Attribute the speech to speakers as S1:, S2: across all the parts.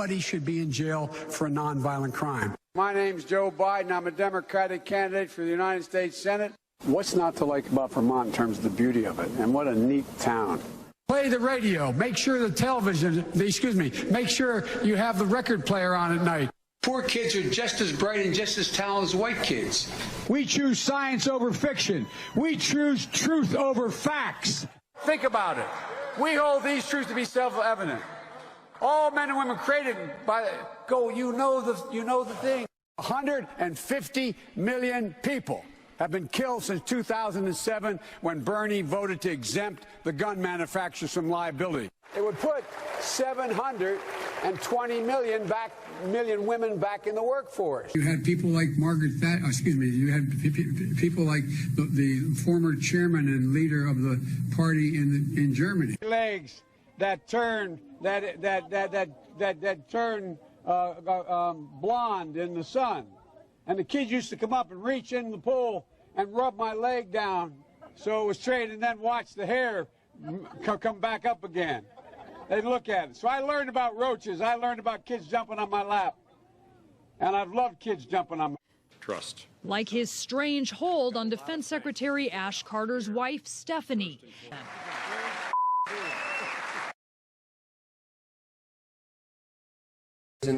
S1: nobody should be in jail for a nonviolent crime.
S2: My name's Joe Biden. I'm a Democratic candidate for the United States Senate. What's not to like about Vermont in terms of the beauty of it? And what a neat town.
S1: Play the radio. Make sure the television, make sure you have the record player on at night. Poor kids are just as bright and just as talented as white kids. We choose science over fiction. We choose truth over facts.
S2: Think about it. We hold these truths to be self-evident. All men and women created by you know the thing. 150 million people have been killed since 2007 when Bernie voted to exempt the gun manufacturers from liability. It would put 720 million women back in the workforce.
S1: You had people like you had people like the former chairman and leader of the party in Germany.
S2: Legs that turn blonde in the sun, and the kids used to come up and reach in the pool and rub my leg down so it was straight, and then watch the hair come back up again. They'd look at it. So I learned about roaches. I learned about kids jumping on my lap. And I've loved kids jumping on my
S3: trust.
S4: Like his strange hold on Defense Secretary Ash Carter's wife, Stephanie.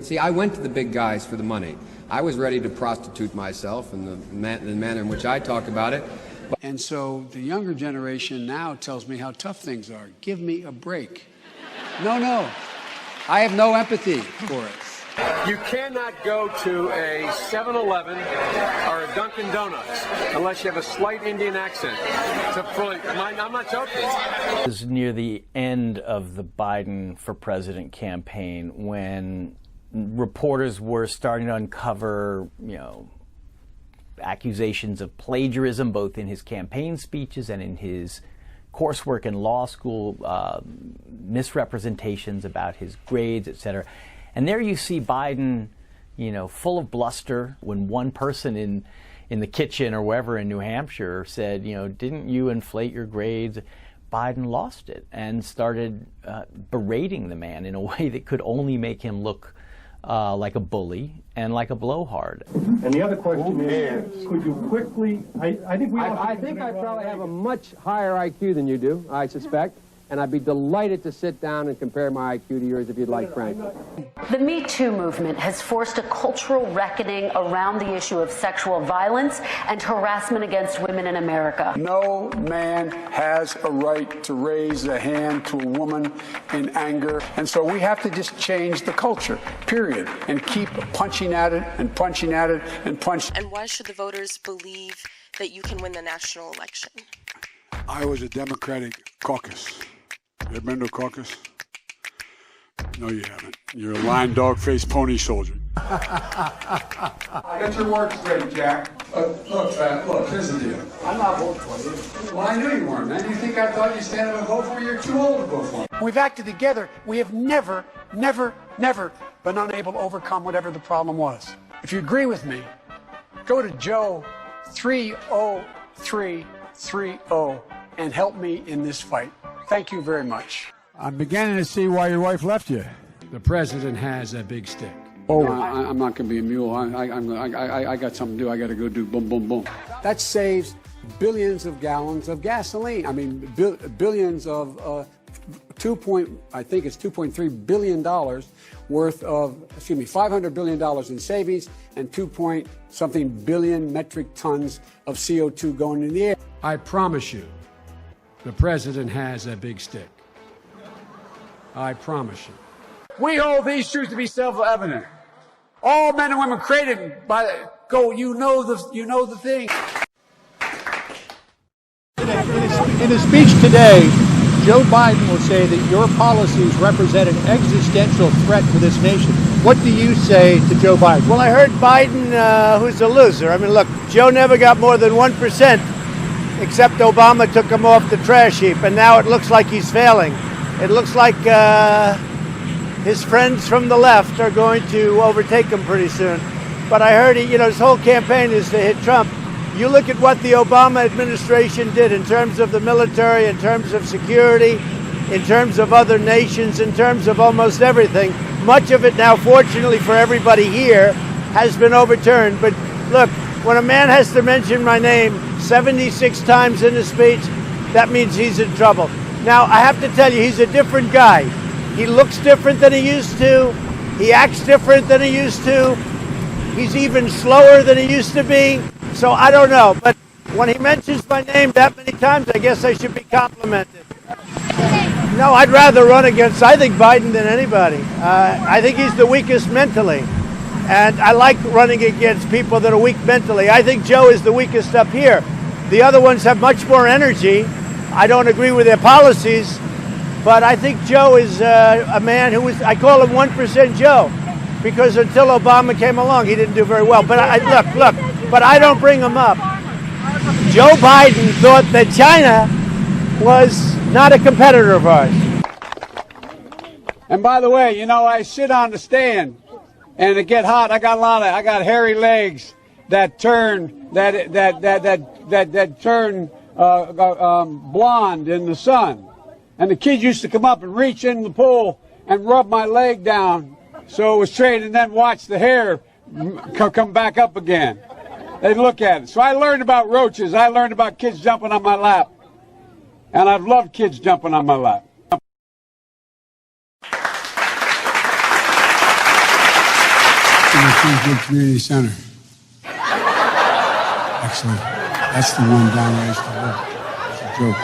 S5: See, I went to the big guys for the money. I was ready to prostitute myself in the manner in which I talk about it.
S2: And so the younger generation now tells me how tough things are. Give me a break. No. I have no empathy for it.
S3: You cannot go to a 7-Eleven or a Dunkin' Donuts unless you have a slight Indian accent. I'm not joking.
S6: It was near the end of the Biden for President campaign when reporters were starting to uncover, accusations of plagiarism, both in his campaign speeches and in his coursework in law school, misrepresentations about his grades, etc. And there you see Biden, full of bluster when one person in the kitchen or wherever in New Hampshire said, didn't you inflate your grades? Biden lost it and started berating the man in a way that could only make him look like a bully and like a blowhard.
S7: And the other question is, could you quickly, I think
S5: I probably have a much higher IQ than you do, I suspect. And I'd be delighted to sit down and compare my IQ to yours if you'd like, Frank.
S8: The Me Too movement has forced a cultural reckoning around the issue of sexual violence and harassment against women in America.
S2: No man has a right to raise a hand to a woman in anger. And so we have to just change the culture, period, and keep punching at it and punching at it and punching.
S9: And why should the voters believe that you can win the national election?
S2: I was a Democratic caucus. You ever been to a caucus? No, you haven't. You're a lying dog-faced pony soldier. Get your work straight, Jack. Look, here's the deal. I'm not voting for you. Well, I knew you weren't, man. You think I thought you'd stand up and vote for me? You're too old to vote for me. We've acted together. We have never been unable to overcome whatever the problem was. If you agree with me, go to Joe 30330 and help me in this fight. Thank you very much.
S1: I'm beginning to see why your wife left you. The president has a big stick.
S2: Oh, I'm not going to be a mule. I got something to do. I got to go do boom, boom, boom. That saves billions of gallons of gasoline. I mean, billions of $2.3 billion worth of, $500 billion in savings and 2-point-something billion metric tons of CO2 going in the air.
S1: I promise you, the president has a big stick. I promise you.
S2: We hold these truths to be self-evident. All men and women created by you know the thing.
S7: in his speech today, Joe Biden will say that your policies represent an existential threat to this nation. What do you say to Joe Biden?
S10: Well, I heard Biden, who's a loser. I mean, look, Joe never got more than 1%, except Obama took him off the trash heap, and now it looks like he's failing. It looks like his friends from the left are going to overtake him pretty soon. But I heard, his whole campaign is to hit Trump. You look at what the Obama administration did in terms of the military, in terms of security, in terms of other nations, in terms of almost everything. Much of it now, fortunately for everybody here, has been overturned. But look, when a man has to mention my name 76 times in a speech, that means he's in trouble. Now, I have to tell you, he's a different guy. He looks different than he used to. He acts different than he used to. He's even slower than he used to be. So I don't know. But when he mentions my name that many times, I guess I should be complimented. No, I'd rather run against, I think, Biden than anybody. I think he's the weakest mentally. And I like running against people that are weak mentally. I think Joe is the weakest up here. The other ones have much more energy. I don't agree with their policies, but I think Joe is a man who is, I call him 1% Joe, because until Obama came along, he didn't do very well. But look, but I don't bring him up. Joe Biden thought that China was not a competitor of ours.
S2: And by the way, you know, I sit on the stand and it get hot. I got hairy legs that turn blonde in the sun. And the kids used to come up and reach in the pool and rub my leg down so it was straight, and then watch the hair come back up again. They'd look at it. So I learned about roaches. I learned about kids jumping on my lap. And I've loved kids jumping on my lap. Kingswood Community Center. Excellent. That's the one down where I used to work. It's a joke.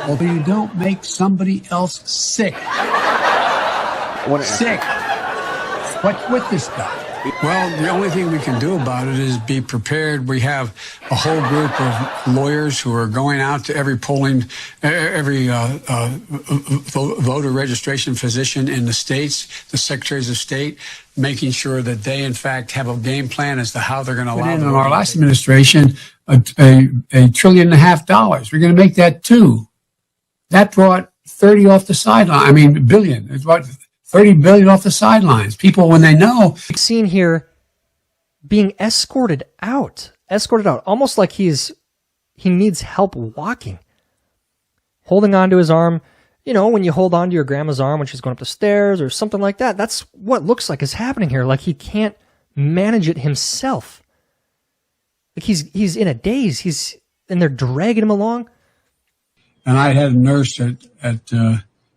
S2: Well, you don't make somebody else sick. Sick. What's with this stuff? Well, the only thing we can do about it is be prepared. We have a whole group of lawyers who are going out to every voter registration physician in the states, the secretaries of state, making sure that they, in fact, have a game plan as to how they're going to allow. In our last administration, $1.5 trillion. We're going to make that $2. That brought 30 off the sideline. I mean, billion. It's about 30 billion off the sidelines. People, when they know.
S11: Seen here being escorted out, almost like he needs help walking, holding onto his arm. You know, when you hold onto your grandma's arm when she's going up the stairs or something like that, that's what looks like is happening here. Like he can't manage it himself. Like he's in a daze. And they're dragging him along.
S2: And I had a nurse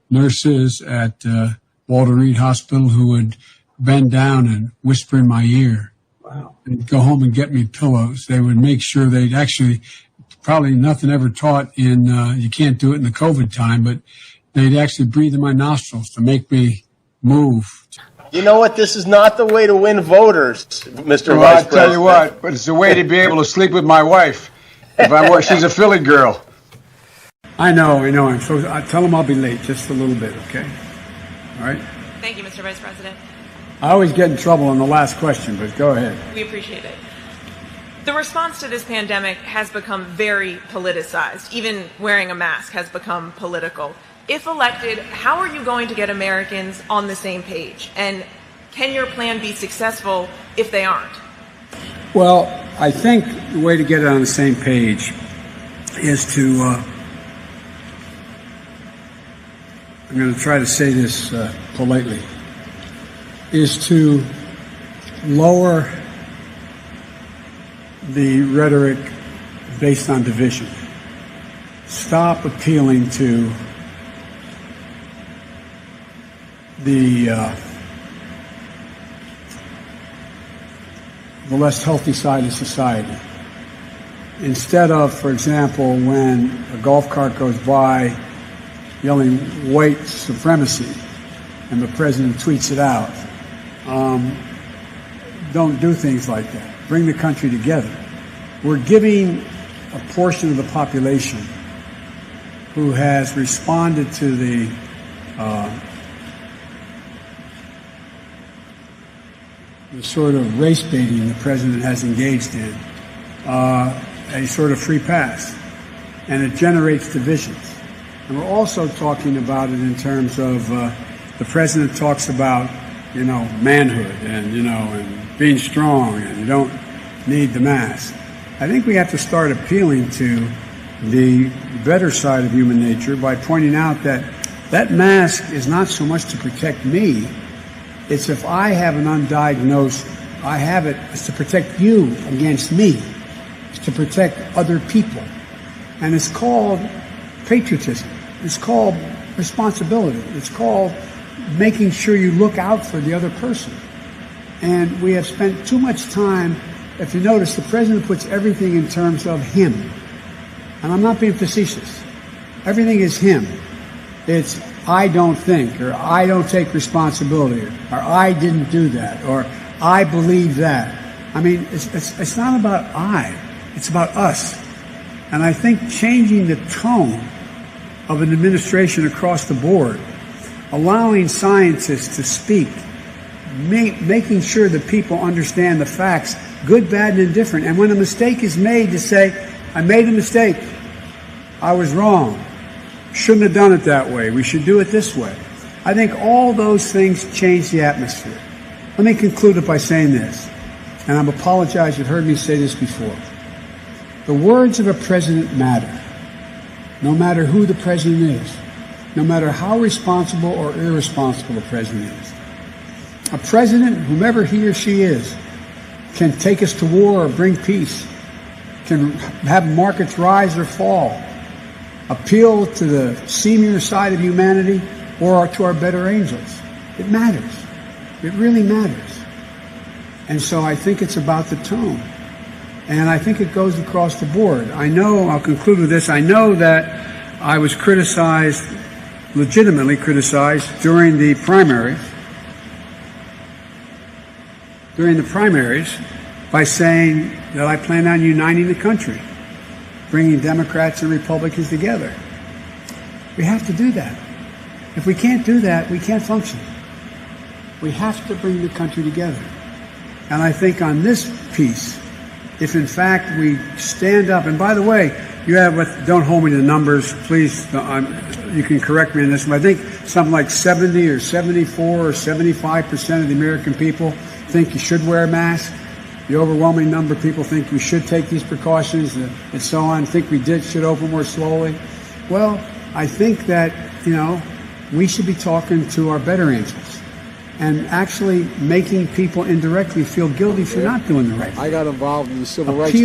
S2: nurses at Walter Reed Hospital who would bend down and whisper in my ear. Wow. And go home and get me pillows. They would make sure they'd actually, probably nothing ever taught in, you can't do it in the COVID time, but they'd actually breathe in my nostrils to make me move.
S12: You know what? This is not the way to win voters, Mr. Vice President.
S2: I'll tell you what, but it's the way to be able to sleep with my wife. She's a Philly girl. I know. I'm so. I tell them I'll be late just a little bit, okay? All right?
S13: Thank you, Mr. Vice President.
S2: I always get in trouble on the last question, but go ahead.
S13: We appreciate it. The response to this pandemic has become very politicized. Even wearing a mask has become political. If elected, how are you going to get Americans on the same page? And can your plan be successful if they aren't?
S2: Well, I think the way to get it on the same page is to, I'm going to try to say this politely, is to lower the rhetoric based on division. Stop appealing to the less healthy side of society. Instead of, for example, when a golf cart goes by yelling white supremacy and the president tweets it out, don't do things like that. Bring the country together. We're giving a portion of the population who has responded to the sort of race baiting the president has engaged in, a sort of free pass. And it generates divisions. And we're also talking about it in terms of the president talks about, manhood and, and being strong and you don't need the mask. I think we have to start appealing to the better side of human nature by pointing out that that mask is not so much to protect me
S1: It's if I have an undiagnosed, I have it, it's to protect you against me. It's to protect other people. And it's called patriotism. It's called responsibility. It's called making sure you look out for the other person. And we have spent too much time, if you notice, the president puts everything in terms of him. And I'm not being facetious. Everything is him. It's I don't think, or I don't take responsibility, or I didn't do that, or I believe that. I mean, it's not about I. It's about us. And I think changing the tone of an administration across the board, allowing scientists to speak, making sure that people understand the facts, good, bad, and indifferent. And when a mistake is made, to say, I made a mistake. I was wrong. Shouldn't have done it that way. We should do it this way. I think all those things change the atmosphere. Let me conclude it by saying this, and I apologize, you've heard me say this before. The words of a president matter, no matter who the president is, no matter how responsible or irresponsible the president is. A president, whomever he or she is, can take us to war or bring peace, can have markets rise or fall, appeal to the senior side of humanity or to our better angels. It matters. It really matters. And so I think it's about the tone. And I think it goes across the board. I know, I'll conclude with this, I know that I was criticized, legitimately criticized, during the primaries by saying that I plan on uniting the country, bringing Democrats and Republicans together. We have to do that. If we can't do that, we can't function. We have to bring the country together. And I think on this piece, if in fact we stand up, and by the way, you have, don't hold me to the numbers, please, you can correct me on this, but I think something like 70 or 74 or 75% of the American people think you should wear a mask. The overwhelming number of people think we should take these precautions and so on, think we should open more slowly. Well, I think that, we should be talking to our better angels and actually making people indirectly feel guilty for not doing the right thing.
S14: I got involved in the civil rights.
S1: He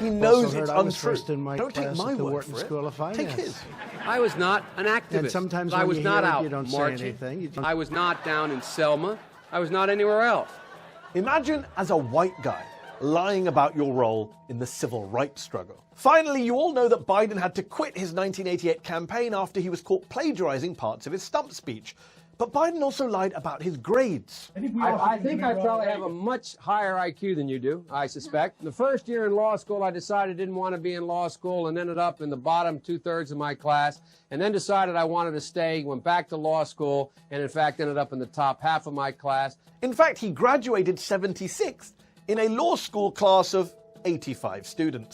S14: knows it's untrue. Don't take my word for it. Take his.
S5: I was not an activist.
S10: And sometimes
S5: I
S10: when
S5: was
S10: you
S5: not
S10: hear it,
S5: out
S10: you don't say
S5: marching.
S10: anything.
S5: I was not down in Selma. I was not anywhere else.
S15: Imagine as a white guy lying about your role in the civil rights struggle. Finally, you all know that Biden had to quit his 1988 campaign after he was caught plagiarizing parts of his stump speech. But Biden also lied about his grades.
S5: I think I probably have a much higher IQ than you do, I suspect. The first year in law school, I decided I didn't want to be in law school and ended up in the bottom 2/3 of my class, and then decided I wanted to stay, went back to law school, and in fact ended up in the top half of my class.
S15: In fact, he graduated 76th in a law school class of 85 students.